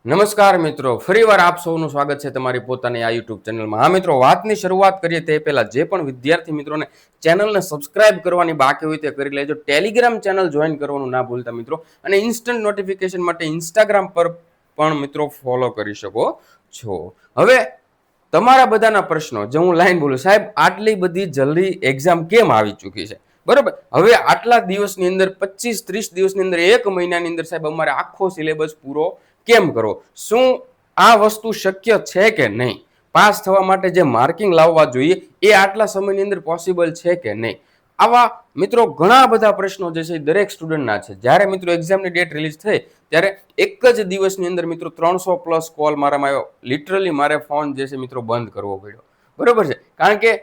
નમસ્કાર મિત્રો, ફરીવાર આપ સૌનું સ્વાગત છે તમારી પોતાની આ યુટ્યુબ ચેનલમાં. હા મિત્રો, વાતની શરૂઆત કરીએ તે પહેલા જે પણ વિદ્યાર્થી મિત્રોને ચેનલને સબસ્ક્રાઇબ કરવાની બાકી હોય તે કરી લેજો. ટેલિગ્રામ ચેનલ જોઈન કરવાનું ના ભૂલતા મિત્રો, અને ઇન્સ્ટન્ટ નોટિફિકેશન માટે ઇન્સ્ટાગ્રામ પર પણ મિત્રો ફોલો કરી શકો છો. હવે તમારા બધાના પ્રશ્નો જે હું લાઈન બોલું, સાહેબ આટલી બધી જલ્દી એક્ઝામ કેમ આવી ચૂકી છે? બરોબર, હવે આટલા દિવસની અંદર 25-30 દિવસની અંદર, એક મહિનાની અંદર સાહેબ અમારે આખો સિલેબસ પૂરો કેમ કરો? શું આ વસ્તુ શક્ય છે કે નહીં? પાસ થવા માટે જે માર્કિંગ લાવવા જોઈએ એ આટલા સમયની અંદર પોસિબલ છે કે નહીં? આવા મિત્રો ઘણા બધા પ્રશ્નો જે છે દરેક સ્ટુડન્ટના છે. જ્યારે મિત્રો એક્ઝામની ડેટ રિલીઝ થઈ ત્યારે એક જ દિવસની અંદર મિત્રો 300+ કોલ મારામાં આવ્યો. લિટરલી મારે ફોન જે છે મિત્રો બંધ કરવો પડ્યો. બરોબર છે, કારણ કે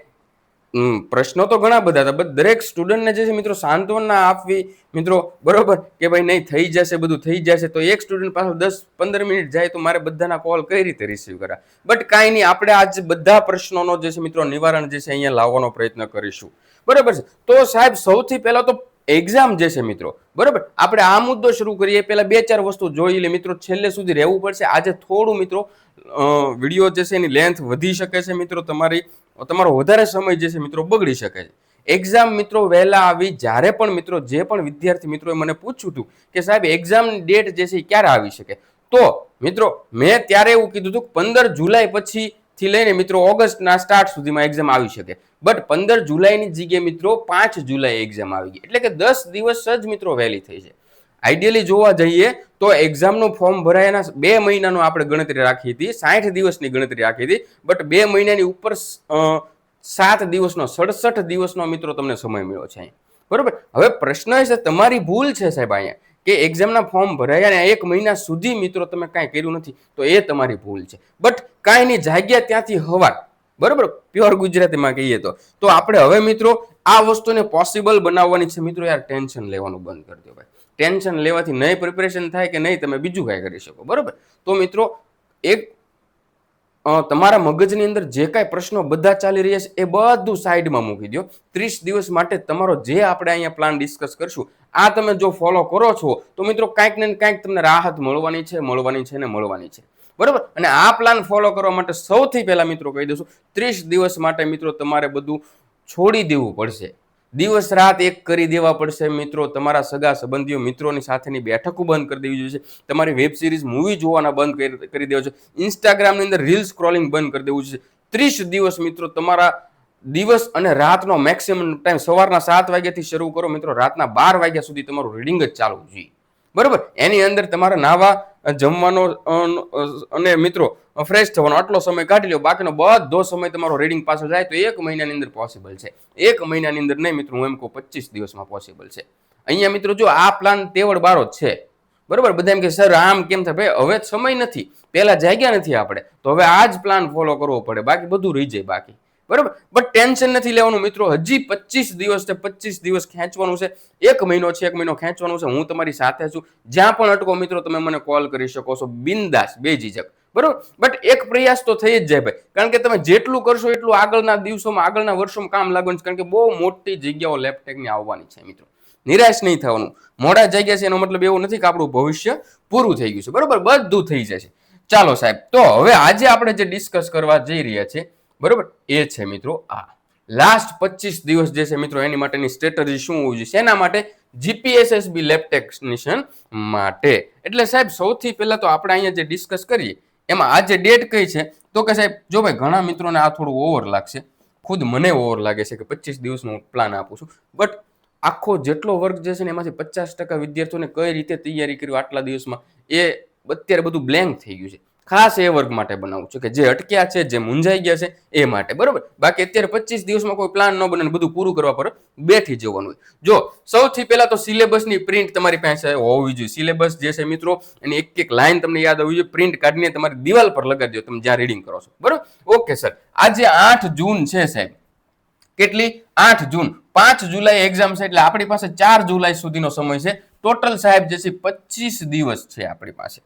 પ્રશ્નો તો ઘણા બધા હતા, બટ દરેક સ્ટુડન્ટને જે છે મિત્રો સાંત્વના આપવી મિત્રો, બરોબર કે ભાઈ નહીં થઈ જશે, બધું થઈ જશે. તો એક સ્ટુડન્ટ પાસે 10-15 મિનિટ જાય તો મારે બધાના કોલ કઈ રીતે રિસીવ કરા? બટ કાંઈ નહીં, આપણે આજ બધા પ્રશ્નોનો જે છે મિત્રો નિવારણ જે છે અહીંયા લાવવાનો પ્રયત્ન કરીશું. બરોબર છે, તો સાહેબ સૌથી પહેલા તો એક્ઝામ જે છે મિત્રો, બરોબર, આપણે આ મુદ્દો શરૂ કરીએ પહેલા 2-4 વસ્તુ જોઈ લે મિત્રો. છેલ્લે સુધી રહેવું પડશે. આજે થોડું મિત્રો વિડીયો જે છે એની લેન્થ વધી શકે છે મિત્રો, તમારો વધારે સમય જે છે મિત્રો બગડી શકે છે. એક્ઝામ મિત્રો વહેલા આવી, જ્યારે પણ મિત્રો જે પણ વિદ્યાર્થી મિત્રોએ મને પૂછ્યું હતું કે સાહેબ એક્ઝામની ડેટ જે છે એ ક્યારે આવી શકે, તો મિત્રો મેં ત્યારે એવું કીધું હતું 15 જુલાઈ પછી થી લઈને મિત્રો ઓગસ્ટના સ્ટાર્ટ સુધીમાં એક્ઝામ આવી શકે. બટ 15 જુલાઈની જગ્યાએ મિત્રો 5 જુલાઈ એક્ઝામ આવી ગઈ, એટલે કે 10 દિવસ જ મિત્રો વહેલી થઈ છે. આઈડિયલી જોવા જઈએ તો એક્ઝામનું ફોર્મ ભરાયાના 2 મહિનાનો આપણે ગણતરી રાખી હતી, 60 દિવસની ગણતરી રાખી હતી. બટ 2 મહિનાની ઉપર 7 દિવસનો, 67 દિવસનો મિત્રો તમને સમય મળ્યો છે. બરોબર, હવે પ્રશ્ન એ છે, તમારી ભૂલ છે સાહેબ અહીંયા કે એક્ઝામના ફોર્મ ભરાયા અને 1 મહિના સુધી મિત્રો તમે કાંઈ કર્યું નથી, તો એ તમારી ભૂલ છે. બટ કાંઈ નહીં, જાગ્યા ત્યાંથી હવાર. બરોબર, પ્યોર ગુજરાતીમાં કહીએ તો આપણે હવે મિત્રો આ વસ્તુને પોસિબલ બનાવવાની છે મિત્રો. યાર ટેન્શન લેવાનું બંધ કરી દો ભાઈ. ટેન્શન લેવાથી નહીં પ્રિપરેશન થાય કે નહીં તમે બીજું કાંઈ કરી શકો. બરોબર, તો મિત્રો એક તમારા મગજની અંદર જે કાંઈ પ્રશ્નો બધા ચાલી રહ્યા છે એ બધું સાઈડમાં મૂકી દો. 30 દિવસ માટે તમારો જે આપણે અહીંયા પ્લાન ડિસ્કસ કરશું, આ તમે જો ફોલો કરો છો તો મિત્રો કાંઈક ને કાંઈક તમને રાહત મળવાની છે. બરોબર, અને આ પ્લાન ફોલો કરવા માટે સૌથી પહેલા મિત્રો કહી દઉં, 30 દિવસ માટે મિત્રો તમારે બધું છોડી દેવું પડશે. દિવસ રાત એક કરી દેવા પડશે મિત્રો. તમારા સગા સંબંધીઓ મિત્રોની સાથેની બેઠકો બંધ કરી દેવી જોઈએ. તમારી વેબ સિરીઝ મૂવી જોવાના બંધ કરી દેવા છે. ઇન્સ્ટાગ્રામની અંદર રીલ સ્ક્રોલિંગ બંધ કરી દેવું છે. 30 દિવસ મિત્રો તમારા દિવસ અને રાતનો મેક્સિમમ ટાઈમ સવારના 7 વાગ્યાથી શરૂ કરો મિત્રો, રાતના 12 વાગ્યા સુધી તમારું રીડિંગ જ ચાલુ જોઈએ. બરોબર, એની અંદર તમારે નાવા, જમવાનો અને મિત્રો ફ્રેશ થવાનો આટલો સમય કાઢી લો. બાકીનો બધો સમય તમારો રીડિંગ પાછળ જાય તો 1 મહિનાની અંદર પોસિબલ છે. 1 મહિનાની અંદર નહીં મિત્રો, હું એમ કહું 25 દિવસમાં પોસિબલ છે. અહીંયા મિત્રો જો આ પ્લાન તેવડ બારો જ છે. બરોબર, બધા એમ કે સર આમ કેમ થાય? ભાઈ હવે સમય નથી, પહેલા જાગ્યા નથી આપણે, તો હવે આ જ પ્લાન ફોલો કરવો પડે, બાકી બધું રહી જાય બાકી. બરોબર, બટ ટેન્શન નથી લેવાનું મિત્રો. હજી 25 દિવસ છે, 25 દિવસ ખેંચવાનું છે. 1 મહિનો છે, 1 મહિનો ખેંચવાનું છે. હું તમારી સાથે છું. જ્યાં પણ અટકો મિત્રો તમે મને કોલ કરી શકો છો, બિંદાસ, બેઝિઝક. બરોબર, બટ એક પ્રયાસ તો થઈ જ જાય ભાઈ, કારણ કે તમે જેટલું કરશો એટલું આગળના દિવસોમાં, આગળના વર્ષોમાં કામ લાગવાનું છે. કારણ કે બહુ મોટી જગ્યાઓ લેપટેકની આવવાની છે મિત્રો. નિરાશ નહીં થવાનું. મોડા જગ્યા છે એનો મતલબ એવું નથી કે આપણું ભવિષ્ય પૂરું થઈ ગયું છે. બરોબર, બધું થઈ જશે. ચાલો સાહેબ, તો હવે આજે આપણે જે ડિસ્કસ કરવા જઈ રહ્યા છે, બરોબર, એ છે મિત્રો આ લાસ્ટ 25 દિવસ જે છે મિત્રો એની માટેની સ્ટ્રેટેજી શું હોવી જોઈએ, શેના માટે? જીપીએસએસબી લેબ ટેકનિશિયન માટે. એટલે સાહેબ સૌથી પહેલા તો આપણે અહીંયા જે ડિસ્કસ કરીએ એમાં આ જે ડેટ કઈ છે, તો કે સાહેબ જો ભાઈ ઘણા મિત્રોને આ થોડું ઓવર લાગશે, ખુદ મને ઓવર લાગે છે કે 25 દિવસનો પ્લાન આપું છું. બટ આખો જેટલો વર્ગ જે છે ને એમાંથી 50% વિદ્યાર્થીઓને કઈ રીતે તૈયારી કરી આટલા દિવસમાં, એ અત્યારે બધું બ્લેન્ક થઈ ગયું છે. ખાસ એ વર્ગ માટે બનાવું છું કે જે અટક્યા છે, જે મૂંઝાઈ ગયા છે એ માટે. બરોબર, બાકી અત્યારે 25 દિવસમાં કોઈ પ્લાન ન બને, બધું પૂરું કરવા પર બેઠી જવાનું હોય. જો સૌથી પહેલા તો સિલેબસની પ્રિન્ટ તમારી પાસે હોવી જોઈએ. સિલેબસ જે છે મિત્રો એની એક લાઈન તમને યાદ હોવી જોઈએ. પ્રિન્ટ કાઢીને તમારી દિવાલ પર લગાડી દો તમે જ્યાં રીડિંગ કરો છો. બરોબર, ઓકે સર. આજે 8 જૂન છે સાહેબ. કેટલી? 8 જૂન. 5 જુલાઈ એક્ઝામ છે, એટલે આપણી પાસે 4 જુલાઈ સુધીનો સમય છે. ટોટલ સાહેબ જે છે 25 દિવસ છે આપણી પાસે.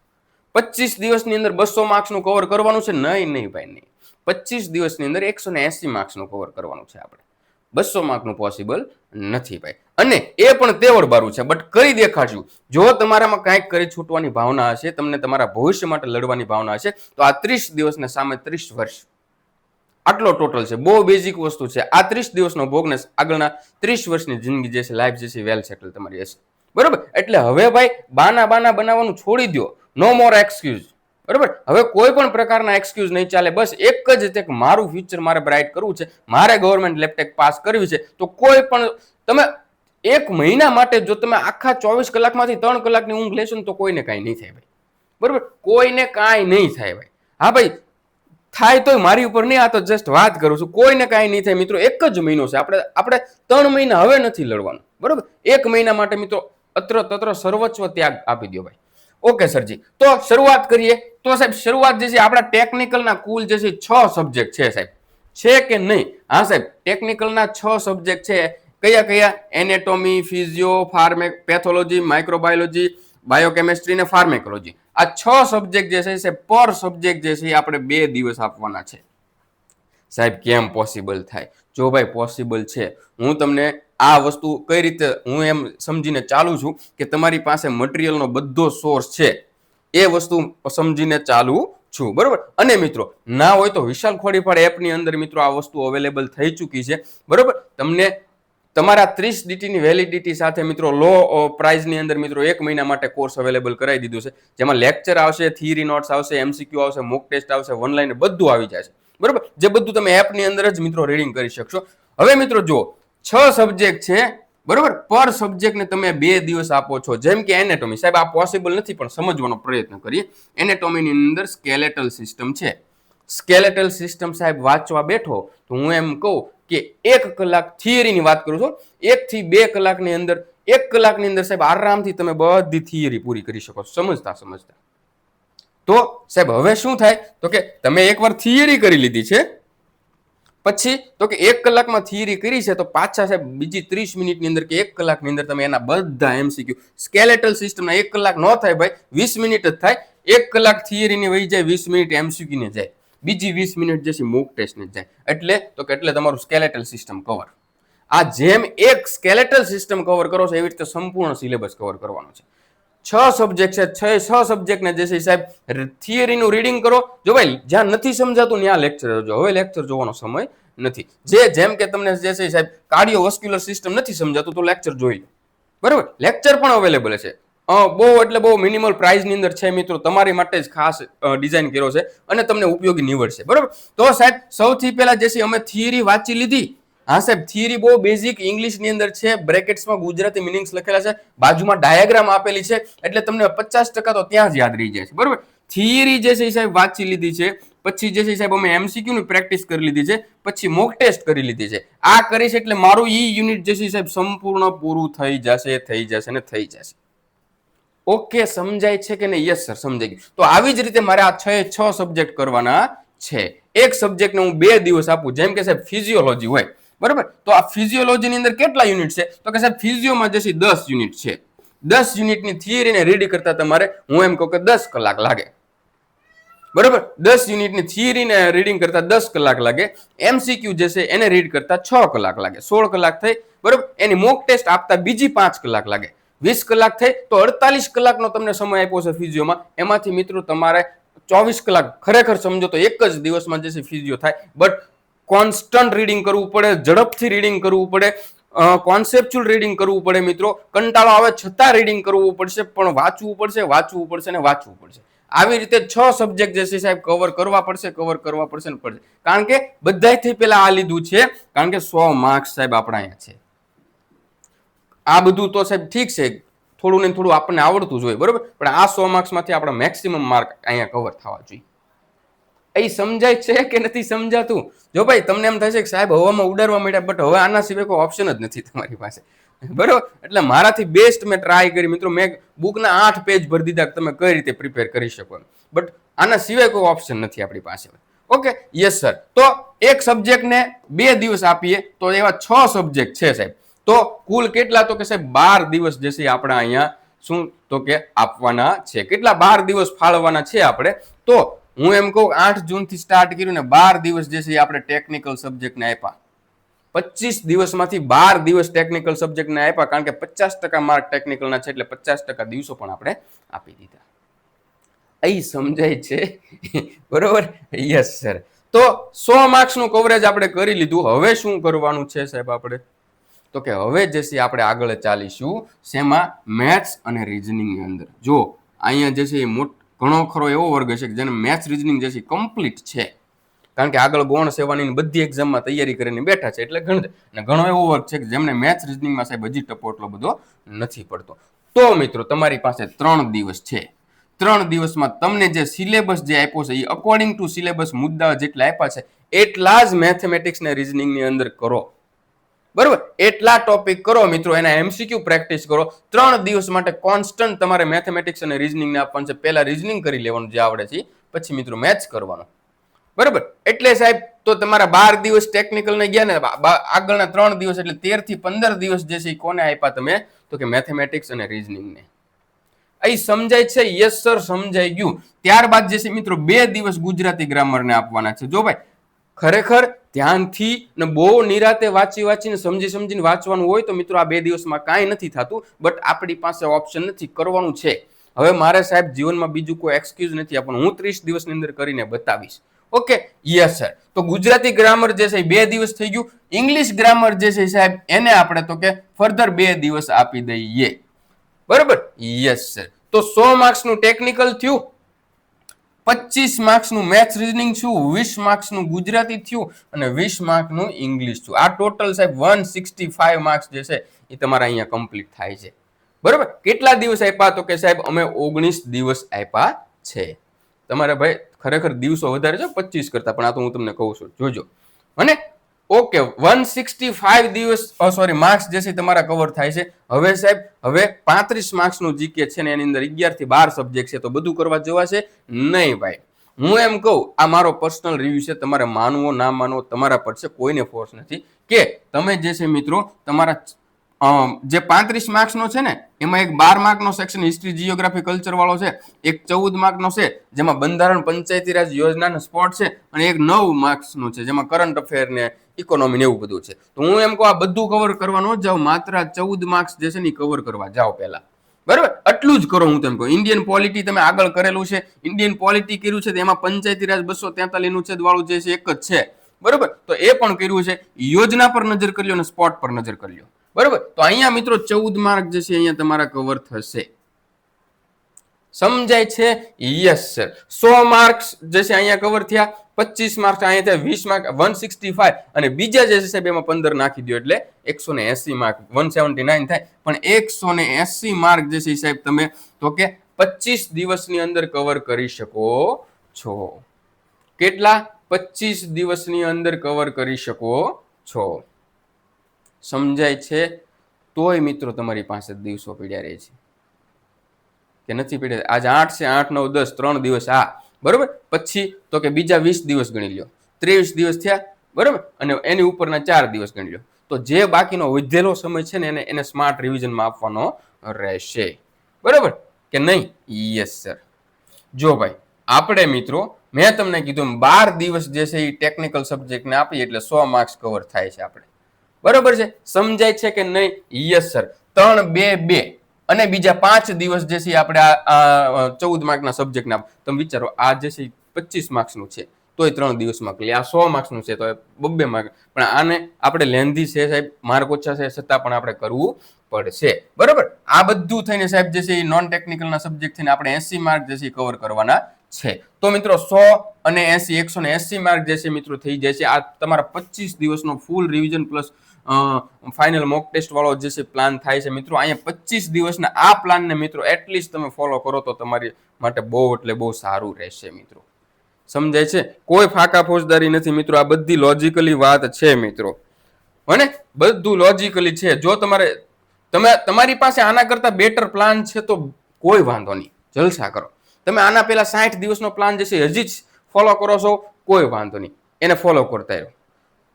25 દિવસની અંદર 200 માર્ક્સનું કવર કરવાનું છે. નહીં ભાઈ નહીં, 25 દિવસની અંદર 180 માર્ક્સનું કવર કરવાનું છે આપણે. 200 માર્કનું પોસિબલ નથી ભાઈ. અને એ પણ તેવડ બારું છે, બટ કરી દેખાડશું. જો તમારામાં કાંઈક કરી છૂટવાની ભાવના હશે, તમને તમારા ભવિષ્ય માટે લડવાની ભાવના હશે, તો આ 30 દિવસને સામે 30 વર્ષ, આટલો ટોટલ છે. બહુ બેઝિક વસ્તુ છે. આ 30 દિવસનો ભોગ ને આગળના 30 વર્ષની જિંદગી જે છે, લાઈફ જે છે, વેલ સેટલ તમારી હશે. બરોબર. એટલે હવે ભાઈ બાના બનાવવાનું છોડી દો. નો મોર એક્સક્યુઝ. બરોબર. હવે કોઈ પણ પ્રકારના એક્સક્યુઝ નહીં ચાલે. બસ એક જ છે કે મારું ફ્યુચર મારે બ્રાઇટ કરવું છે, મારે ગવર્મેન્ટ લેપટેક પાસ કરવી છે. તો કોઈ પણ તમે 1 મહિના માટે જો તમે આખા 24 કલાકમાંથી 3 કલાકની ઊંઘ લેશો ને તો કોઈને કાંઈ નહીં થાય ભાઈ. બરોબર. કોઈને કાંઈ નહીં થાય ભાઈ. હા ભાઈ, થાય તો મારી ઉપર નહીં, આ તો જસ્ટ વાત કરું છું. કોઈને કાંઈ નહીં થાય મિત્રો. 1 જ મહિનો છે. આપણે 3 મહિના હવે નથી લડવાનું. બરોબર. 1 મહિના માટે મિત્રો અત્ર તત્ર સર્વસ્વ ત્યાગ આપી દો ભાઈ. ઓકે સરજી, તો શરૂઆત કરીએ. તો સાહેબ શરૂઆત જે છે આપણા ટેકનિકલના કુલ જે છે 6 સબ્જેક્ટ છે સાહેબ. છે કે નહીં? હા સાહેબ, ટેકનિકલના 6 સબ્જેક્ટ છે. કયા કયા? Anatomy, physio, pathology, microbiology, biochemistry ને ફાર્મેકોલોજી. આ 6 સબ્જેક્ટ જે છે પર સબ્જેક્ટ જે છે આપણે 2 દિવસ આપવાના છે. સાહેબ કેમ પોસિબલ થાય? જો ભાઈ પોસિબલ છે, હું તમને આ વસ્તુ કઈ રીતે હું એમ સમજીને ચાલુ છું કે તમારી પાસે મટીરિયલનો બધો સોર્સ છે, એ વસ્તુ સમજીને ચાલુ છું. બરોબર. અને મિત્રો ના હોય તો વિશાલ ખોડીપાડ એપની અંદર મિત્રો આ વસ્તુ અવેલેબલ થઈ ચૂકી છે. બરોબર. તમને તમારા 30 ડીટીની વેલિડિટી સાથે મિત્રો લો પ્રાઇઝની અંદર મિત્રો 1 મહિના માટે કોર્સ અવેલેબલ કરાવી દીધું છે, જેમાં લેક્ચર આવશે, થિયરી નોટ્સ આવશે, એમસીક્યુ આવશે, મોક ટેસ્ટ આવશે, ઓનલાઈન બધું આવી જશે. બરોબર. જે બધું તમે એપની અંદર જ મિત્રો રીડિંગ કરી શકશો. હવે મિત્રો જો 6 સબ્જેક્ટ છે. બરોબર. પર સબ્જેક્ટને તમે 2 દિવસ આપો છો. જેમ કે એનેટોમી, સાહેબ આ પોસિબલ નથી, પણ સમજવાનો પ્રયત્ન કરીએ. એનેટોમીની અંદર સ્કેલેટલ સિસ્ટમ છે. સ્કેલેટલ સિસ્ટમ સાહેબ વાંચવા બેઠો તો હું એમ કહું કે 1 કલાક થિયરીની વાત કરું છું, 1 થી 2 કલાકની અંદર 1 કલાકની અંદર સાહેબ આરામથી તમે બધી થિયરી પૂરી કરી શકો સમજતા. તો સાહેબ હવે શું થાય તો કે તમે એકવાર થિયરી કરી લીધી છે, પછી તો કે 1 કલાકમાં થિયરી કરી છે, તો પાછા સાહેબ બીજી 30 મિનિટની અંદર કે 1 કલાકની અંદર તમે એના બધા એમસીક્યુ, સ્કેલેટલ સિસ્ટમના 1 કલાક ન થાય ભાઈ, 20 મિનિટ જ થાય. 1 કલાક થિયરીની વહી જાય, 20 મિનિટ એમસીક્યુ ને જાય, બીજી 20 મિનિટ જે છે મોક ટેસ્ટ ને જાય. એટલે તમારું સ્કેલેટલ સિસ્ટમ કવર. આ જેમ એક સ્કેલેટલ સિસ્ટમ કવર કરો છો એવી રીતે સંપૂર્ણ સિલેબસ કવર કરવાનો છે. 6 સબ્જેક્ટ છે. 6 સબ્જેક્ટને જે છે સાહેબ થિયરીનું રીડિંગ કરો. જો ભાઈ જ્યાં નથી સમજાતું ત્યાં લેક્ચર જોજો. હવે લેક્ચર જોવાનો સમય નથી. જેમ કે તમને જે છે સાહેબ કાર્ડિયોવાસ્ક્યુલર સિસ્ટમ નથી સમજાતું તો લેક્ચર જોઈ લો. બરાબર. લેક્ચર પણ અવેલેબલ છે. બહુ મિનિમલ પ્રાઇસની અંદર છે મિત્રો. તમારી માટે જ ખાસ ડિઝાઇન કર્યો છે અને તમને ઉપયોગી નીવડશે. બરાબર. તો સાહેબ સૌથી પહેલા જે છે અમે થિયરી વાંચી લીધી. હા સાહેબ, થિયરી બહુ બેઝિક ઇંગ્લિશની અંદર છે, બ્રેકેટ્સમાં ગુજરાતી મિનિંગ્સ લખેલા છે, બાજુમાં ડાયાગ્રામ આપેલી છે, એટલે તમને 50% તો ત્યાં જ યાદ રહી જાય છે. બરાબર. થિયરી જે છે સાહેબ વાંચી લીધી છે. પછી જે છે સાહેબ અમે એમસીક્યુ ની પ્રેક્ટિસ કરી લીધી છે, પછી મોક ટેસ્ટ કરી લીધી છે. આ કરી છે એટલે મારું ઈ યુનિટ જે છે સાહેબ સંપૂર્ણ પૂરું થઈ જશે ને થઈ જશે. ઓકે, સમજાય છે કે નહીં? યસ સર, સમજાઈ ગયું. તો આવી જ રીતે મારે આ 6 સબ્જેક્ટ કરવાના છે. એક સબ્જેક્ટને હું 2 દિવસ આપું. જેમ કે સાહેબ ફિઝિયોલોજી હોય, બરાબર, તો આ ફિઝિયોલોજીની અંદર કેટલા યુનિટ છે તો કે સાહેબ ફિઝિયોમાં જે છે 10 યુનિટ છે. 10 યુનિટની થિયરીને રીડ કરતા તમારે હું એમ કહું કે 10 કલાક લાગે. બરાબર. 10 યુનિટની થિયરીને રીડિંગ કરતા 10 કલાક લાગે. એમસીક્યુ જે છે એને રીડ કરતા 6 કલાક લાગે. 16 કલાક થઈ. બરાબર. એની મોક ટેસ્ટ આપતા બીજી 5 કલાક લાગે. 20 કલાક થઈ તો 48 કલાકનો તમને સમય આપ્યો છે ફિઝિયોમાં. એમાંથી મિત્રો તમારે 24 કલાક ખરેખર સમજો તો એક જ દિવસમાં જે છે ફિઝિયો થાય. બટ કોન્સ્ટન્ટ રીડિંગ કરવું પડે, ઝડપથી રીડિંગ કરવું પડે, કોન્સેપ્ચ્યુઅલ રીડિંગ કરવું પડે મિત્રો. કંટાળો આવે છતાં રીડિંગ કરવું પડશે, પણ વાંચવું પડશે ને વાંચવું પડશે. આવી રીતે 6 સબ્જેક્ટ જે છે સાહેબ કવર કરવા પડશે ને પડશે. કારણ કે બધાથી પહેલા આ લીધું છે, કારણ કે 100 માર્ક્સ સાહેબ આપણા અહીંયા છે. આ બધું તો સાહેબ ઠીક છે, થોડું ને થોડું આપણને આવડતું જોઈએ, બરોબર, પણ આ 100 માર્ક્સમાંથી આપણા મેક્સિમમ માર્ક અહીંયા કવર થવા જોઈએ. એ સમજાય છે કે નથી સમજાતું? જો ભાઈ તમને એમ થશે કે સાહેબ હવામાં ઉડાડવા માંડ્યા, બટ હવે આના સિવાય કોઈ ઓપ્શન જ નથી તમારી પાસે, બરોબર. એટલે મારાથી બેસ્ટ મેં ટ્રાય કરી મિત્રો. મેં બુકના 8 પેજ ભરી દીધા તમે કઈ રીતે પ્રિપેર કરી શકો, બટ આના સિવાય કોઈ ઓપ્શન નથી આપણી પાસે. Okay, yes sir. તો એક સબ્જેક્ટને 2 દિવસ આપીએ તો એવા 6 સબ્જેક્ટ છે સાહેબ. તો કુલ કેટલા તો કે સાહેબ 12 દિવસ જે છે આપણા અહીંયા શું તો કે આપવાના છે. કેટલા 12 દિવસ ફાળવવાના છે આપણે? તો હું એમ કહું 8 જૂનથી સ્ટાર્ટ કર્યું ને 12 દિવસ જે છે આપણે ટેકનિકલ સબ્જેક્ટને આપ્યા. 25 દિવસમાંથી 12 દિવસ ટેકનિકલ સબ્જેક્ટને આપ્યા, કારણ કે 50% માર્ક ટેકનિકલના છે, એટલે 50% દિવસો પણ આપણે આપી દીધા. અહીં સમજાય છે? બરોબર, યસ સર. તો 100 માર્ક્સનું કવરેજ આપણે કરી લીધું. હવે શું કરવાનું છે સાહેબ આપણે? તો કે હવે જે છે આપણે આગળ ચાલીશું શેમાં? મેથ્સ અને રીઝનિંગની અંદર. જો અહીંયા જે છે એ ઘણો ખરો એવો વર્ગ છે કે જેને મેથ્સ રીઝનિંગ જે છે કમ્પ્લીટ છે, કારણ કે આગળ ગૌણ સેવાની બધી એક્ઝામમાં તૈયારી કરીને બેઠા છે, એટલે ઘણો એવો વર્ગ છે કે જેમને મેથ્સ રીઝનિંગમાં સાહેબ હજી ટપો એટલો બધો નથી પડતો. તો મિત્રો તમારી પાસે 3 દિવસ છે. 3 દિવસમાં તમને જે સિલેબસ જે આપ્યો છે એ અકોર્ડિંગ ટુ સિલેબસ મુદ્દા જેટલા આપ્યા છે એટલા જ મેથેમેટિક્સ ને રીઝનિંગની અંદર કરો. બરોબર, એટલા ટોપિક કરો મિત્રો, એના MCQ પ્રેક્ટિસ કરો. 3 દિવસ માટે કોન્સ્ટન્ટ તમારે મેથેમેટિક્સ અને રીઝનિંગ ને આપવાનું છે. પહેલા રીઝનિંગ કરી લેવાનું જે આવડે છે, પછી મિત્રો મેથ્સ કરવાનું. બરોબર, એટલે સાહેબ તો તમારા 12 દિવસ ટેકનિકલ ને ગયા ને, આગળના 3 દિવસ એટલે 13 થી 15 દિવસ જે છે એ કોને આપ્યા તમે? તો કે મેથેમેટિક્સ અને રીઝનિંગ ને. અહીં સમજાય છે? યસ સર, સમજાઈ ગયું. ત્યારબાદ જે છે મિત્રો 2 દિવસ ગુજરાતી ગ્રામર ને આપવાના છે. જો ભાઈ ખરેખર ધ્યાનથી ને બહુ નિરાતે વાંચીને સમજીને વાંચવાનું હોય તો મિત્રો આ 2 દિવસમાં કાંઈ નથી થતું, બટ આપણી પાસે ઓપ્શન નથી, કરવાનું છે. હવે મારે સાહેબ જીવનમાં બીજું કોઈ એક્સક્યુઝ નથી આપવાનું, હું 30 દિવસની અંદર કરીને બતાવીશ. Okay, yes sir. તો ગુજરાતી ગ્રામર જે છે 2 દિવસ થઈ ગયું. ઇંગ્લિશ ગ્રામર જે છે સાહેબ એને આપણે તો કે ફર્ધર 2 દિવસ આપી દઈએ. બરોબર, યસ સર. તો 100 માર્ક્સનું ટેકનિકલ થયું, 25 માર્ક્સનું મેથ્સ રીઝનિંગ થયું, 20 માર્ક્સનું ગુજરાતી થયું અને 20 માર્ક્સનું ઇંગ્લિશ થયું. આ ટોટલ સાહેબ 165 માર્ક્સ જે છે એ તમારા અહીંયા કમ્પ્લીટ થાય છે. બરોબર, કેટલા દિવસ આપ્યા? તો કે સાહેબ અમે 19 દિવસ આપ્યા છે. તમારે ભાઈ ખરેખર દિવસો વધારે છે 25 કરતા, પણ આ તો હું તમને કહું છું, જોજો. અને ઓકે, 165 દિવસ માર્ક્સ જે છે તમારા કવર થાય છે. હવે સાહેબ હવે 35 માર્ક્સનું જીકે છે ને એની અંદર 11 થી 12 સબ્જેક્ટ છે, તો બધું કરવા જવા છે નહીં ભાઈ. હું એમ કહું, આ મારો પર્સનલ રિવ્યુ છે, તમારે માનવો ના માનવો તમારા પર છે, કોઈને ફોર્સ નથી. કે તમે જે છે મિત્રો તમારા જે 35 માર્ક્સનો છે ને એમાં એક 12 માર્કનો સેક્શન હિસ્ટ્રી જીઓગ્રાફી કલ્ચર વાળો છે, એક 14 માર્કનો છે જેમાં બંધારણ પંચાયતી રાજ યોજના અને સ્પોર્ટ છે, અને એક 9 માર્ક્સનો છે જેમાં કરંટ અફેર ને ઇકોનોમી ને એવું બધું છે. તો હું એમ કહું આ બધું કવર કરવા ન જાઉં, માત્ર 14 માર્ક્સ જે છે ને કવર કરવા જાઓ પહેલા. બરાબર, આટલું જ કરો. હું તેમ કહું ઇન્ડિયન પોલિટી તમે આગળ કરેલું છે, ઇન્ડિયન પોલિટી કર્યું છે, એમાં પંચાયતી રાજ 243 નું છેદ વાળું જે છે એક જ છે. બરોબર, તો એ પણ કર્યું છે. યોજના પર નજર કરી લો અને સ્પોર્ટ પર નજર કરી લો. બરોબર, તો અહીંયા મિત્રો 14 માર્ક જે છે અહીંયા તમારા કવર થશે. સમજાય છે? Yes sir. 100 માર્ક્સ જે છે અહીંયા કવર થયા, 25 માર્ક્સ અહીંયા થયા, 20 માર્ક 165 અને બીજા જે છે સાહેબ એમાં 15 નાખી દો એટલે 180 માર્ક 179 થાય. પણ 180 માર્ક જે છે સાહેબ તમે તો કે 25 દિવસની અંદર કવર કરી શકો છો. કેટલા? 25 દિવસની અંદર કવર કરી શકો છો. સમજાય છે? તોય મિત્રો તમારી પાસે દિવસો પડ્યા રહે છે કે નથી પડ્યા? આજે 8 છે, 8 9 10 3 દિવસ આ. બરોબર, પછી તો કે બીજા 20 દિવસ ગણી લ્યો, 23 દિવસ થયા. બરોબર, અને એની ઉપરના 4 દિવસ ગણી લ્યો. તો જે બાકીનો વધેલો સમય છે ને એને સ્માર્ટ રિવિઝનમાં આપવાનો રહેશે. બરોબર કે નહીં? Yes sir. જો ભાઈ આપણે મિત્રો મેં તમને કીધું 12 દિવસ જે છે એ ટેકનિકલ સબ્જેક્ટને આપીએ એટલે 100 માર્ક્સ કવર થાય છે આપણે. બરોબર છે? સમજાય છે કે નહીં? Yes sir. 3 2 2 અને બીજા 5 દિવસ જે છે આપણે આ 14 માર્કના સબ્જેક્ટના. તમે વિચારો આ જે છે 25 માર્ક્સનું છે તોય 3 દિવસમાં કરી, આ 100 માર્ક્સનું છે તો 2 માર્ક. પણ આને આપણે લેન્ધી છે સાહેબ, માર્ક ઓછા છે છતાં પણ આપણે કરવું પડશે. બરોબર, આ બધું થઈને સાહેબ જે છે એ નોન ટેકનિકલના સબ્જેક્ટ થઈને આપણે 80 માર્ક જે છે કવર કરવાના છે. તો મિત્રો 100 અને 80 180 માર્ક જે છે મિત્રો થઈ જાય છે. આ તમારા 25 દિવસનો full revision plus final mock test વાળો જે છે પ્લાન થાય છે મિત્રો. અહીંયા 25 દિવસના આ પ્લાનને મિત્રો એટલીસ્ટ તમે ફોલો કરો તો તમારી માટે બહુ એટલે બહુ સારું રહેશે મિત્રો. સમજાય છે? કોઈ ફાકા ફોજદારી નથી મિત્રો, આ બધી લોજિકલી વાત છે મિત્રો. અને બધું લોજિકલી છે. જો તમારી પાસે આના કરતા બેટર પ્લાન છે તો કોઈ વાંધો નહીં, જલસા કરો. તમે આના પહેલા 60 દિવસનો પ્લાન જે છે હજી જ ફોલો કરો છો, કોઈ વાંધો નહીં, એને ફોલો કરતા રહો.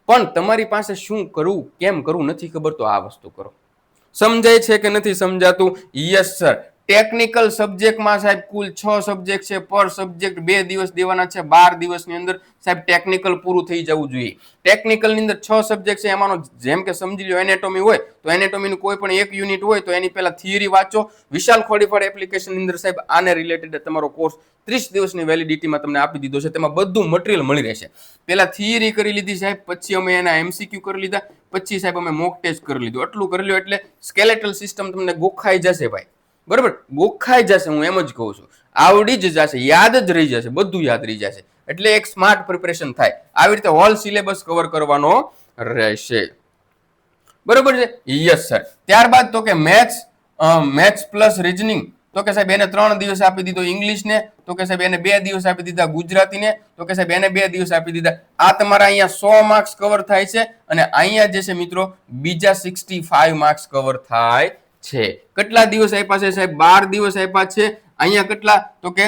પણ તમારી પાસે શું કરવું કેમ કરવું નથી ખબર તો આ વસ્તુ કરો. સમજાય છે કે નથી સમજાતું? Yes sir. ટેકનિકલ સબ્જેક્ટમાં સાહેબ કુલ 6 સબ્જેક્ટ છે, પર સબ્જેક્ટ 2 દિવસ દેવાના છે, 12 દિવસની અંદર સાહેબ ટેકનિકલ પૂરું થઈ જવું જોઈએ. ટેકનિકલ ની અંદર 6 સબ્જેક્ટ છે, એમાંનો જેમ કે સમજી લો એનેટોમી હોય તો એનેટોમીનું કોઈ પણ એક યુનિટ હોય તો એની પહેલા થિયરી વાંચો. વિશાલ ખોડીફળ એપ્લિકેશન ની અંદર સાહેબ આને રિલેટેડ તમારો કોર્સ 30 દિવસની વેલિડિટીમાં તમને આપી દીધો છે. તેમાં બધું મટીરિયલ મળી રહેશે. પહેલા થિયરી કરી લીધી સાહેબ, પછી અમે એના એમસીક્યુ કરી લીધા, પછી સાહેબ અમે મોક ટેસ્ટ કરી લીધું. આટલું કરી લ્યો એટલે સ્કેલેટલ સિસ્ટમ તમને ગોખાઈ જશે ભાઈ, બરોબર, ગોખાઈ જશે. હું એમ જ કહું છું, આવડી જ જશે, યાદ જ રહી જશે, બધું યાદ રહી જશે. એટલે એક સ્માર્ટ પ્રિપરેશન થાય. આવી રીતે હોલ સિલેબસ કવર કરવાનો રહેશે, બરોબર છે? Yes sir. ત્યારબાદ તો કે મેથ્સ પ્લસ રીઝનિંગ, તો કે સાહેબ એને 3 દિવસ આપી દીધો. ઇંગ્લિશ ને તો કે સાહેબ એને 2 દિવસ આપી દીધા. ગુજરાતી ને તો કે સાહેબ એને 2 દિવસ આપી દીધા. આ તમારા અહીંયા 100 માર્ક્સ કવર થાય છે અને અહીંયા જે છે મિત્રો બીજા 65 માર્ક્સ કવર થાય છે. કેટલા દિવસ આપ્યા છે સાહેબ? 12 દિવસ આપ્યા છે. અહીંયા કેટલા તો કે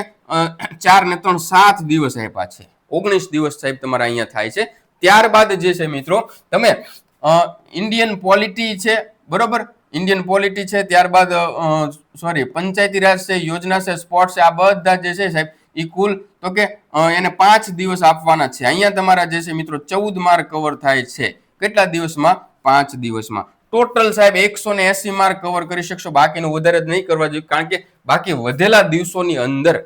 4 ને 3 7 દિવસ આપ્યા છે. 19 દિવસ સાહેબ તમારા અહીંયા થાય છે. ત્યારબાદ જે છે મિત્રો તમે ઇન્ડિયન પોલિટી છે, બરોબર, ઇન્ડિયન પોલિટી છે, ત્યારબાદ સોરી પંચાયતી રાજ છે, યોજના છે, સ્પોર્ટ્સ છે, આ બધા જે છે સાહેબ એ કુલ તો કે એને 5 દિવસ આપવાના છે. અહીંયા તમારા જે છે મિત્રો 14 માર્ક કવર થાય છે. કેટલા દિવસમાં? 5 દિવસમાં. ટોટલ સાહેબ 180 માર્ક કવર કરી શકશો. બાકીનું વધારે જ નહીં કરવા જોઈએ, કારણ કે બાકી વધેલા દિવસોની અંદર,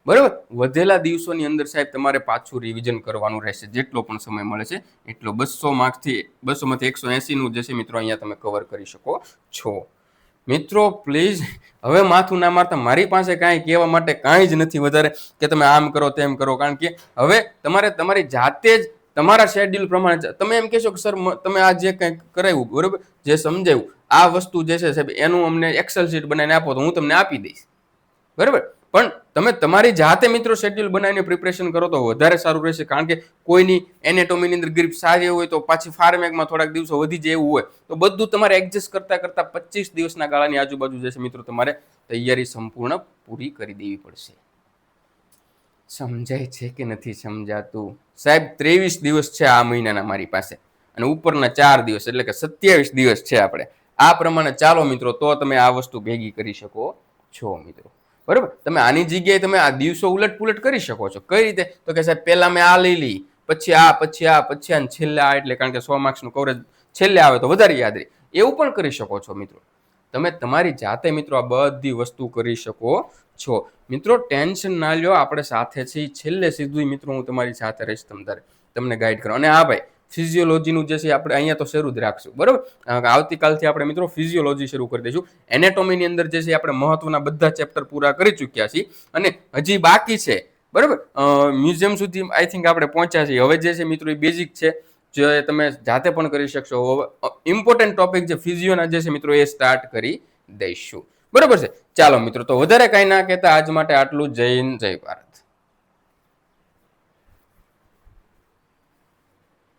બરોબર, વધેલા દિવસોની અંદર સાહેબ તમારે પાછું રિવિઝન કરવાનું રહેશે. જેટલો પણ સમય મળે છે એટલો 200 માર્ક્સથી 200 માંથી 180 નું જે છે મિત્રો અહીંયા તમે કવર કરી શકો છો. મિત્રો પ્લીઝ હવે માથું ના મારતા. મારી પાસે કાંઈ કહેવા માટે કાંઈ જ નથી વધારે કે તમે આમ કરો તેમ કરો, કારણ કે હવે તમારે તમારી જાતે જ તમારા શેડ્યુલ પ્રમાણે તમે એમ કહેશો કે સર તમે આ જે કંઈ કરાવ્યું, બરોબર, જે સમજાવ્યું, આ વસ્તુ જે છે સાહેબ એનું અમને એક્સેલ શીટ બનાવીને આપો તો હું તમને આપી દઈશ, બરાબર. પણ તમે તમારી જાતે મિત્રો શેડ્યુલ બનાવીને પ્રિપરેશન કરો તો વધારે સારું રહેશે. કારણ કે કોઈની એનેટોમીની અંદર ગ્રીપ સારી હોય તો પાછી ફાર્મેકમાં થોડાક દિવસો વધી જાય એવું હોય તો બધું તમારે એડજસ્ટ કરતા 25 દિવસના ગાળાની આજુબાજુ જે છે મિત્રો તમારે તૈયારી સંપૂર્ણ પૂરી કરી દેવી પડશે. સમજાય છે કે નથી સમજાતું સાહેબ? 23 દિવસ છે આ મહિનાના મારી પાસે અને ઉપરના 4 દિવસ એટલે કે 27 દિવસ છે આપણે. આ પ્રમાણે ચાલો મિત્રો તો તમે આ વસ્તુ ભેગી કરી શકો છો મિત્રો, બરોબર. તમે આની જગ્યાએ તમે આ દિવસો ઉલટ પુલટ કરી શકો છો. કઈ રીતે? તો કે સાહેબ પહેલા મેં આ લઈ લી, પછી આ, પછી આ, પછી આ, છેલ્લે આ, એટલે કારણ કે 100 માર્ક્સનું કવરેજ છેલ્લે આવે તો વધારે યાદ રહે. એવું પણ કરી શકો છો મિત્રો. તમે તમારી જાતે મિત્રો આ બધી વસ્તુ કરી શકો છો. મિત્રો ટેન્શન ના લ્યો, આપણે સાથે છીએ છેલ્લે સુધી મિત્રો હું તમારી સાથે રહીશ તમને ગાઈડ કરો. અને હા ભાઈ, ફિઝિયોલોજીનું જે છે આપણે અહીંયા તો શરૂ જ રાખશું, બરોબર. આવતીકાલથી આપણે મિત્રો ફિઝિયોલોજી શરૂ કરી દઈશું. એનેટોમીની અંદર જે છે આપણે મહત્વના બધા ચેપ્ટર પૂરા કરી ચૂક્યા છીએ અને હજી બાકી છે, બરોબર. મ્યુઝિયમ સુધી આઈ થિંક આપણે પહોંચ્યા છીએ. હવે જે છે મિત્રો એ બેઝિક છે, જે તમે જાતે પણ કરી શકશો. ઇમ્પોર્ટન્ટ ટોપિક જે ફિઝિયોના જે છે મિત્રો એ સ્ટાર્ટ કરી દઈશું, બરોબર છે. ચાલો મિત્રો, તો વધારે કાંઈ ના કહેતા આજ માટે આટલું. જય હિન્દ, જય ભારત.